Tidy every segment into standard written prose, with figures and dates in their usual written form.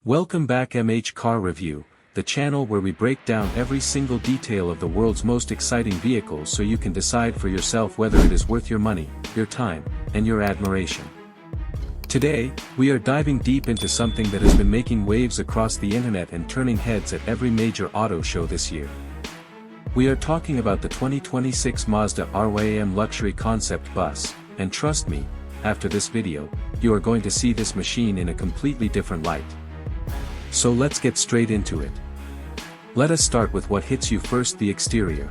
Welcome back MH Car Review, the channel where we break down every single detail of the world's most exciting vehicles so you can decide for yourself whether it is worth your money, your time, and your admiration. Today, we are diving deep into something that has been making waves across the internet and turning heads at every major auto show this year. We are talking about the 2026 Mazda RYAM Luxury Concept Bus, and trust me, after this video, you are going to see this machine in a completely different light. So let's get straight into it. Let us start with what hits you first: the exterior.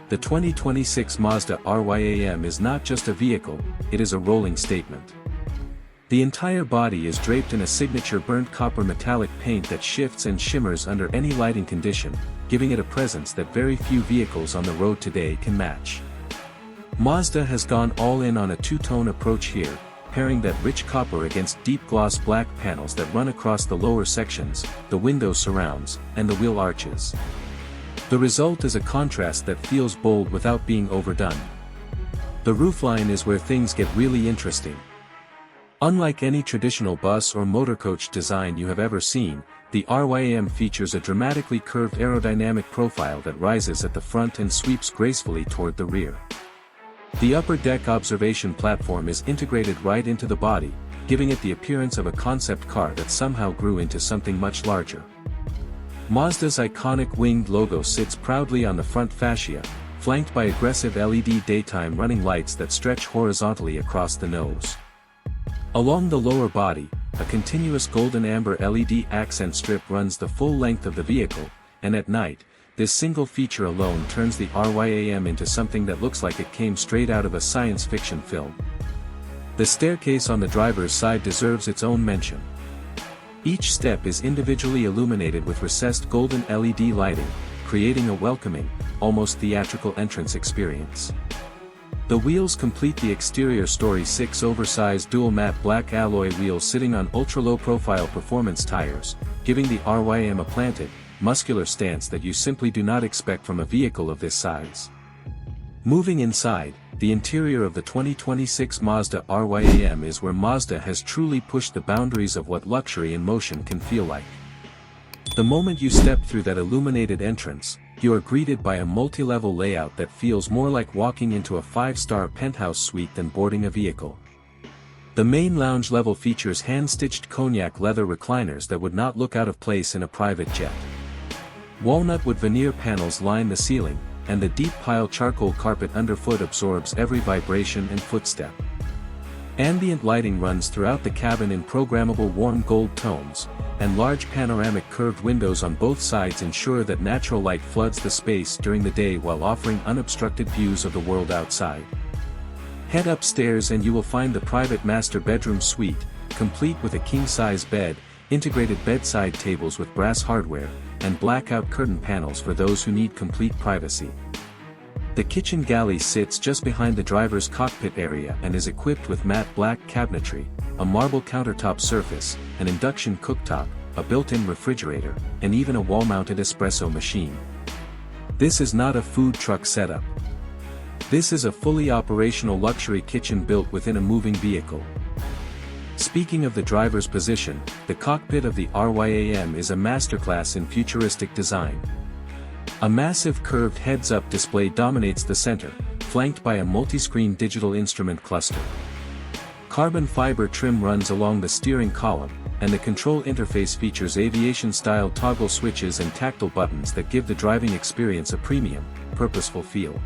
The 2026 Mazda RYAM is not just a vehicle, it is a rolling statement. The entire body is draped in a signature burnt copper metallic paint that shifts and shimmers under any lighting condition, giving it a presence that very few vehicles on the road today can match. Mazda has gone all in on a two-tone approach here, pairing that rich copper against deep gloss black panels that run across the lower sections, the window surrounds, and the wheel arches. The result is a contrast that feels bold without being overdone. The roofline is where things get really interesting. Unlike any traditional bus or motorcoach design you have ever seen, the RYAM features a dramatically curved aerodynamic profile that rises at the front and sweeps gracefully toward the rear. The upper deck observation platform is integrated right into the body, giving it the appearance of a concept car that somehow grew into something much larger. Mazda's iconic winged logo sits proudly on the front fascia, flanked by aggressive LED daytime running lights that stretch horizontally across the nose. Along the lower body, a continuous golden amber LED accent strip runs the full length of the vehicle, and at night, this single feature alone turns the RYAM into something that looks like it came straight out of a science fiction film. The staircase on the driver's side deserves its own mention. Each step is individually illuminated with recessed golden LED lighting, creating a welcoming, almost theatrical entrance experience. The wheels complete the exterior story: 6 oversized dual matte black alloy wheels sitting on ultra-low profile performance tires, giving the RYAM a planted, muscular stance that you simply do not expect from a vehicle of this size. Moving inside, the interior of the 2026 Mazda RYAM is where Mazda has truly pushed the boundaries of what luxury in motion can feel like. The moment you step through that illuminated entrance, you are greeted by a multi-level layout that feels more like walking into a 5-star penthouse suite than boarding a vehicle. The main lounge level features hand-stitched cognac leather recliners that would not look out of place in a private jet. Walnut wood veneer panels line the ceiling, and the deep pile charcoal carpet underfoot absorbs every vibration and footstep. Ambient lighting runs throughout the cabin in programmable warm gold tones, and large panoramic curved windows on both sides ensure that natural light floods the space during the day while offering unobstructed views of the world outside. Head upstairs and you will find the private master bedroom suite, complete with a king-size bed, integrated bedside tables with brass hardware, and blackout curtain panels for those who need complete privacy. The kitchen galley sits just behind the driver's cockpit area and is equipped with matte black cabinetry, a marble countertop surface, an induction cooktop, a built-in refrigerator, and even a wall-mounted espresso machine. This is not a food truck setup. This is a fully operational luxury kitchen built within a moving vehicle. Speaking of the driver's position, the cockpit of the RYAM is a masterclass in futuristic design. A massive curved heads-up display dominates the center, flanked by a multi-screen digital instrument cluster. Carbon fiber trim runs along the steering column, and the control interface features aviation-style toggle switches and tactile buttons that give the driving experience a premium, purposeful feel.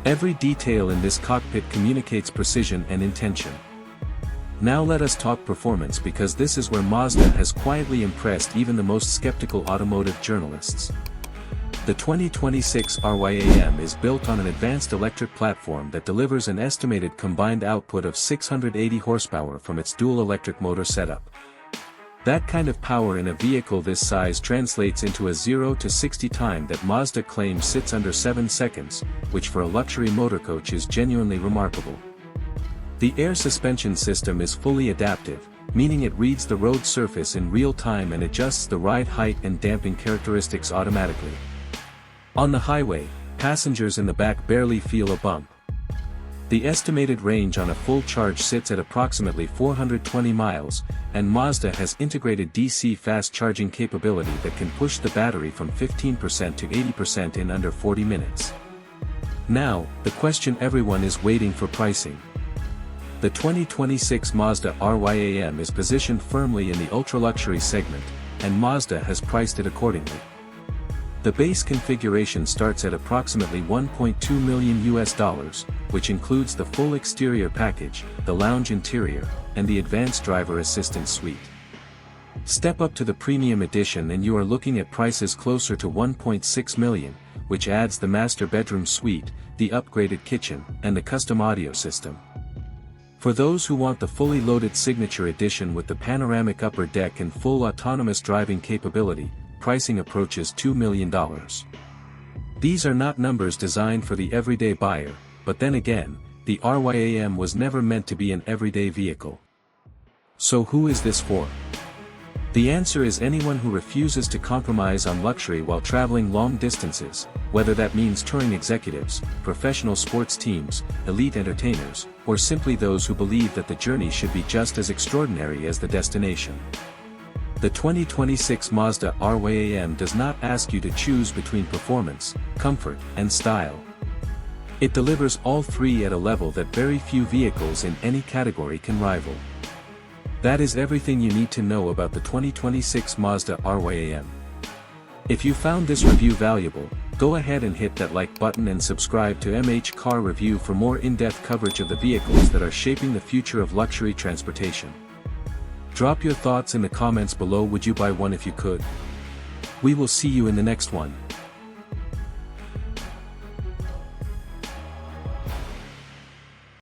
Every detail in this cockpit communicates precision and intention. Now let us talk performance, because this is where Mazda has quietly impressed even the most skeptical automotive journalists. The 2026 RYAM is built on an advanced electric platform that delivers an estimated combined output of 680 horsepower from its dual electric motor setup. That kind of power in a vehicle this size translates into a 0 to 60 time that Mazda claims sits under 7 seconds, which for a luxury motorcoach is genuinely remarkable. The air suspension system is fully adaptive, meaning it reads the road surface in real time and adjusts the ride height and damping characteristics automatically. On the highway, passengers in the back barely feel a bump. The estimated range on a full charge sits at approximately 420 miles, and Mazda has integrated DC fast charging capability that can push the battery from 15% to 80% in under 40 minutes. Now, the question everyone is waiting for: pricing. The 2026 Mazda RYAM is positioned firmly in the ultra-luxury segment, and Mazda has priced it accordingly. The base configuration starts at approximately $1.2 million, which includes the full exterior package, the lounge interior, and the advanced driver assistance suite. Step up to the premium edition and you are looking at prices closer to $1.6 million, which adds the master bedroom suite, the upgraded kitchen, and the custom audio system. For those who want the fully loaded signature edition with the panoramic upper deck and full autonomous driving capability, pricing approaches $2 million. These are not numbers designed for the everyday buyer, but then again, the RYAM was never meant to be an everyday vehicle. So who is this for? The answer is anyone who refuses to compromise on luxury while traveling long distances, whether that means touring executives, professional sports teams, elite entertainers, or simply those who believe that the journey should be just as extraordinary as the destination. The 2026 Mazda RYAM does not ask you to choose between performance, comfort, and style. It delivers all three at a level that very few vehicles in any category can rival. That is everything you need to know about the 2026 Mazda RYAM. If you found this review valuable, go ahead and hit that like button and subscribe to MH Car Review for more in-depth coverage of the vehicles that are shaping the future of luxury transportation. Drop your thoughts in the comments below. Would you buy one if you could? We will see you in the next one.